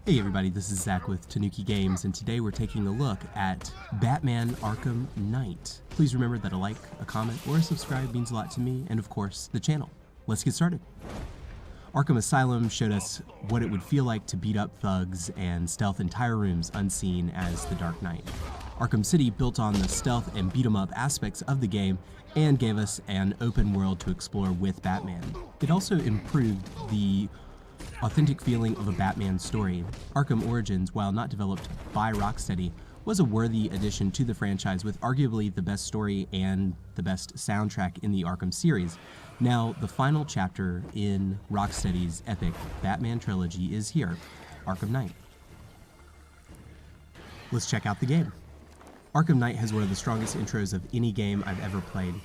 Hey everybody, this is Zach with Tanuki Games, and today we're taking a look at Batman Arkham Knight. Please remember that a like, a comment, or a subscribe means a lot to me, and of course, the channel. Let's get started. Arkham Asylum showed us what it would feel like to beat up thugs and stealth entire rooms unseen as the Dark Knight. Arkham City built on the stealth and beat-em-up aspects of the game and gave us an open world to explore with Batman. It also improved the authentic feeling of a Batman story. Arkham Origins, while not developed by Rocksteady, was a worthy addition to the franchise with arguably the best story and the best soundtrack in the Arkham series. Now, the final chapter in Rocksteady's epic Batman trilogy is here, Arkham Knight. Let's check out the game. Arkham Knight has one of the strongest intros of any game I've ever played.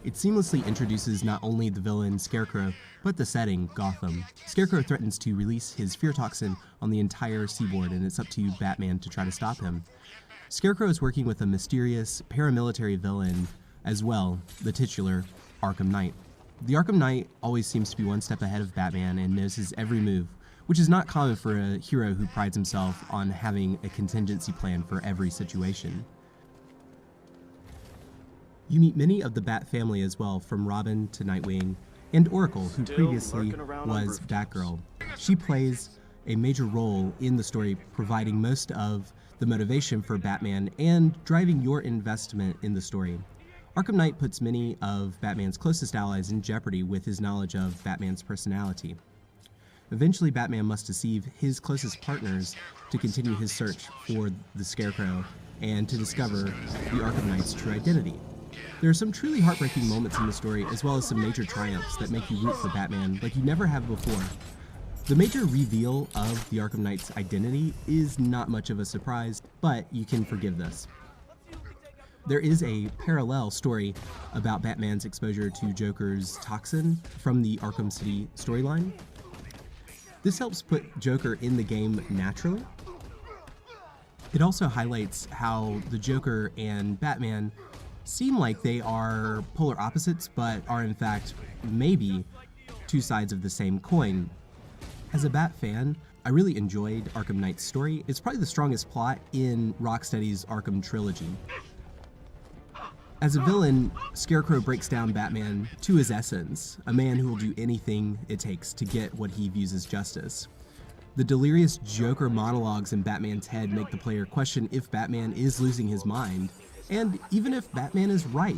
It seamlessly introduces not only the villain, Scarecrow, but the setting, Gotham. Scarecrow threatens to release his fear toxin on the entire seaboard, and it's up to Batman to try to stop him. Scarecrow is working with a mysterious paramilitary villain as well, the titular Arkham Knight. The Arkham Knight always seems to be one step ahead of Batman and knows his every move, which is not common for a hero who prides himself on having a contingency plan for every situation. You meet many of the Bat family as well, from Robin to Nightwing, and Oracle, who previously was Batgirl. She plays a major role in the story, providing most of the motivation for Batman and driving your investment in the story. Arkham Knight puts many of Batman's closest allies in jeopardy with his knowledge of Batman's personality. Eventually, Batman must deceive his closest partners to continue his search for the Scarecrow and to discover the Arkham Knight's true identity. There are some truly heartbreaking moments in the story, as well as some major triumphs that make you root for Batman like you never have before. The major reveal of the Arkham Knight's identity is not much of a surprise, but you can forgive this. There is a parallel story about Batman's exposure to Joker's toxin from the Arkham City storyline. This helps put Joker in the game naturally. It also highlights how the Joker and Batman seem like they are polar opposites, but are in fact maybe two sides of the same coin. As a Bat fan, I really enjoyed Arkham Knight's story. It's probably the strongest plot in Rocksteady's Arkham trilogy. As a villain, Scarecrow breaks down Batman to his essence, a man who will do anything it takes to get what he views as justice. The delirious Joker monologues in Batman's head make the player question if Batman is losing his mind, and even if Batman is right.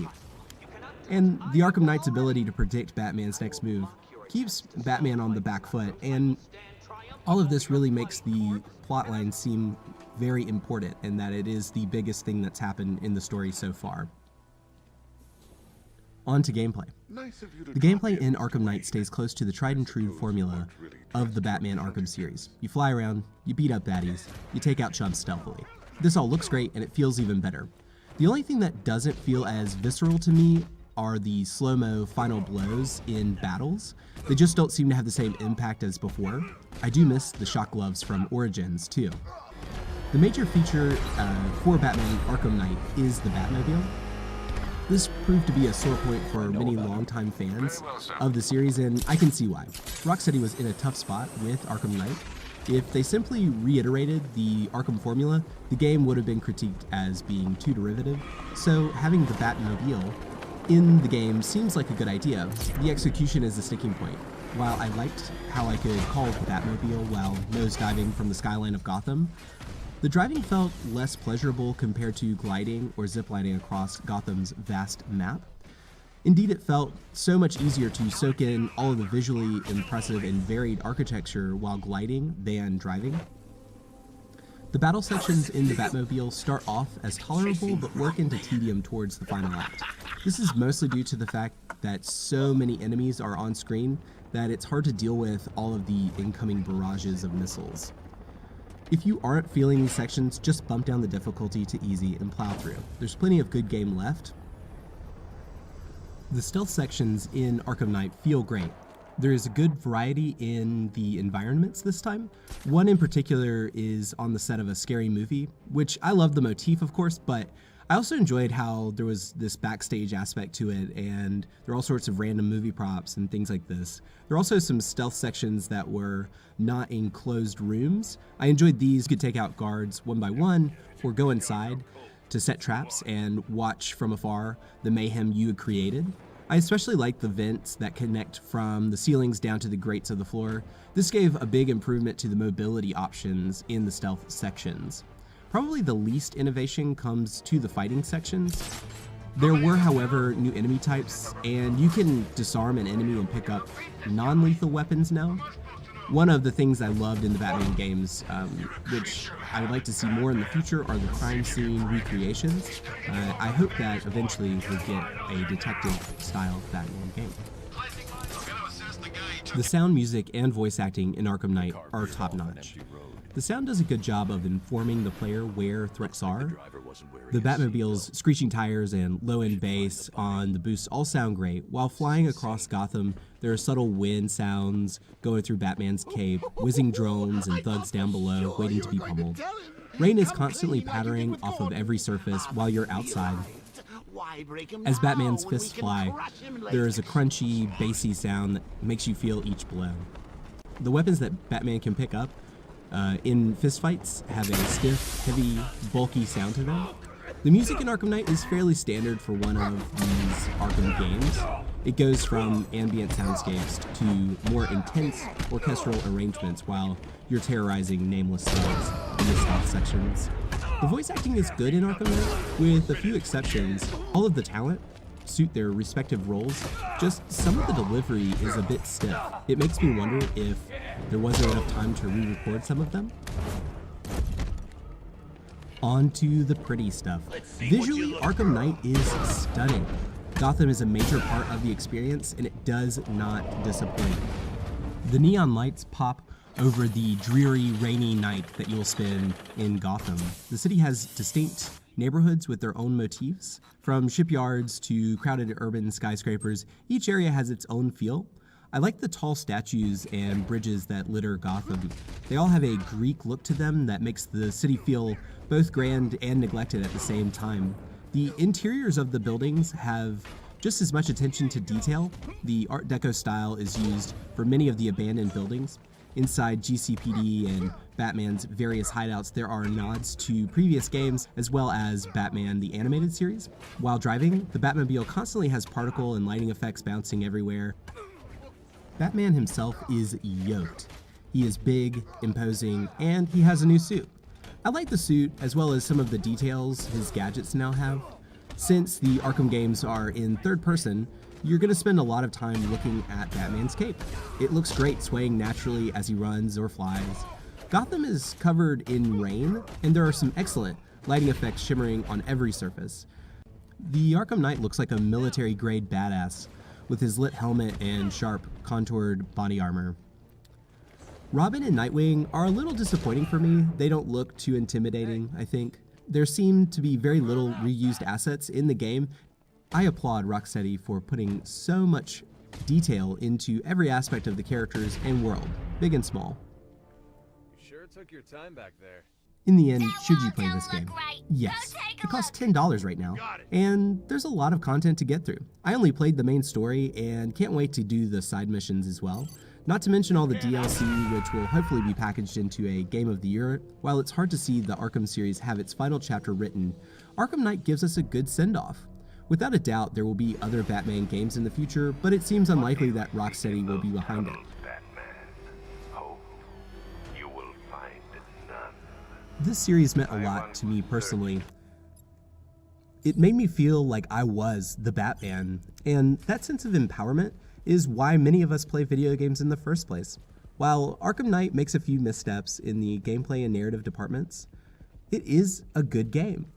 And the Arkham Knight's ability to predict Batman's next move keeps Batman on the back foot, and all of this really makes the plotline seem very important, and that it is the biggest thing that's happened in the story so far. On to gameplay. The gameplay in Arkham Knight stays close to the tried and true formula of the Batman Arkham series. You fly around, you beat up baddies, you take out chumps stealthily. This all looks great, and it feels even better. The only thing that doesn't feel as visceral to me are the slow-mo final blows in battles. They just don't seem to have the same impact as before. I do miss the shock gloves from Origins too. The major feature for Batman Arkham Knight is the Batmobile. This proved to be a sore point for many longtime fans of the series, and I can see why. Rocksteady was in a tough spot with Arkham Knight. If they simply reiterated the Arkham formula, the game would have been critiqued as being too derivative, so having the Batmobile in the game seems like a good idea. The execution is the sticking point. While I liked how I could call the Batmobile while nosediving from the skyline of Gotham, the driving felt less pleasurable compared to gliding or ziplining across Gotham's vast map. Indeed, it felt so much easier to soak in all of the visually impressive and varied architecture while gliding than driving. The battle sections in the Batmobile start off as tolerable but work into tedium towards the final act. This is mostly due to the fact that so many enemies are on screen that it's hard to deal with all of the incoming barrages of missiles. If you aren't feeling these sections, just bump down the difficulty to easy and plow through. There's plenty of good game left. The stealth sections in Arkham Knight feel great. There is a good variety in the environments this time. One in particular is on the set of a scary movie, which I love the motif, of course, but I also enjoyed how there was this backstage aspect to it, and there are all sorts of random movie props and things like this. There are also some stealth sections that were not in closed rooms. I enjoyed these. You could take out guards one by one or go inside to set traps and watch from afar the mayhem you had created. I especially like the vents that connect from the ceilings down to the grates of the floor. This gave a big improvement to the mobility options in the stealth sections. Probably the least innovation comes to the fighting sections. There were, however, new enemy types, and you can disarm an enemy and pick up non-lethal weapons now. One of the things I loved in the Batman games, which I would like to see more in the future, are the crime scene recreations. I hope that eventually we'll get a detective-style Batman game. The sound, music, and voice acting in Arkham Knight are top-notch. The sound does a good job of informing the player where threats are. The Batmobile's screeching tires and low-end bass on the boosts all sound great. While flying across Gotham, there are subtle wind sounds going through Batman's cape, whizzing drones and thugs down below waiting to be pummeled. Rain is constantly pattering off of every surface while you're outside. As Batman's fists fly, there is a crunchy, bassy sound that makes you feel each blow. The weapons that Batman can pick up in fistfights have a stiff, heavy, bulky sound to them. The music in Arkham Knight is fairly standard for one of these Arkham games. It goes from ambient soundscapes to more intense orchestral arrangements while you're terrorizing nameless thugs in the stealth sections. The voice acting is good in Arkham Knight, with a few exceptions. All of the talent suit their respective roles, just some of the delivery is a bit stiff. It makes me wonder if there wasn't enough time to re-record some of them. On to the pretty stuff. Visually, Arkham Knight is stunning. Gotham is a major part of the experience, and it does not disappoint. The neon lights pop over the dreary, rainy night that you'll spend in Gotham. The city has distinct neighborhoods with their own motifs. From shipyards to crowded urban skyscrapers, each area has its own feel. I like the tall statues and bridges that litter Gotham. They all have a Greek look to them that makes the city feel both grand and neglected at the same time. The interiors of the buildings have just as much attention to detail. The Art Deco style is used for many of the abandoned buildings. Inside GCPD and Batman's various hideouts, there are nods to previous games as well as Batman the Animated Series. While driving, the Batmobile constantly has particle and lighting effects bouncing everywhere. Batman himself is yoked. He is big, imposing, and he has a new suit. I like the suit as well as some of the details his gadgets now have. Since the Arkham games are in third person, you're going to spend a lot of time looking at Batman's cape. It looks great swaying naturally as he runs or flies. Gotham is covered in rain, and there are some excellent lighting effects shimmering on every surface. The Arkham Knight looks like a military-grade badass with his lit helmet and sharp, contoured body armor. Robin and Nightwing are a little disappointing for me. They don't look too intimidating, I think. There seem to be very little reused assets in the game. I applaud Rocksteady for putting so much detail into every aspect of the characters and world, big and small. You sure took your time back there. In the end, should you play this game? Yes. It costs $10 right now, and there's a lot of content to get through. I only played the main story and can't wait to do the side missions as well. Not to mention all the DLC, which will hopefully be packaged into a Game of the Year. While it's hard to see the Arkham series have its final chapter written, Arkham Knight gives us a good send-off. Without a doubt, there will be other Batman games in the future, but it seems unlikely that Rocksteady will be behind it. This series meant a lot to me personally. It made me feel like I was the Batman, and that sense of empowerment is why many of us play video games in the first place. While Arkham Knight makes a few missteps in the gameplay and narrative departments, it is a good game.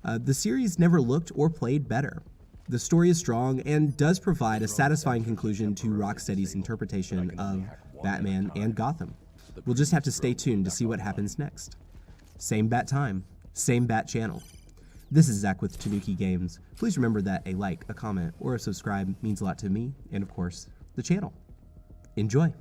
The series never looked or played better. The story is strong and does provide a satisfying conclusion to Rocksteady's interpretation of Batman and Gotham. We'll just have to stay tuned to see what happens next. Same bat time, same bat channel. This is Zach with Tanuki Games. Please remember that a like, a comment, or a subscribe means a lot to me and, of course, the channel. Enjoy!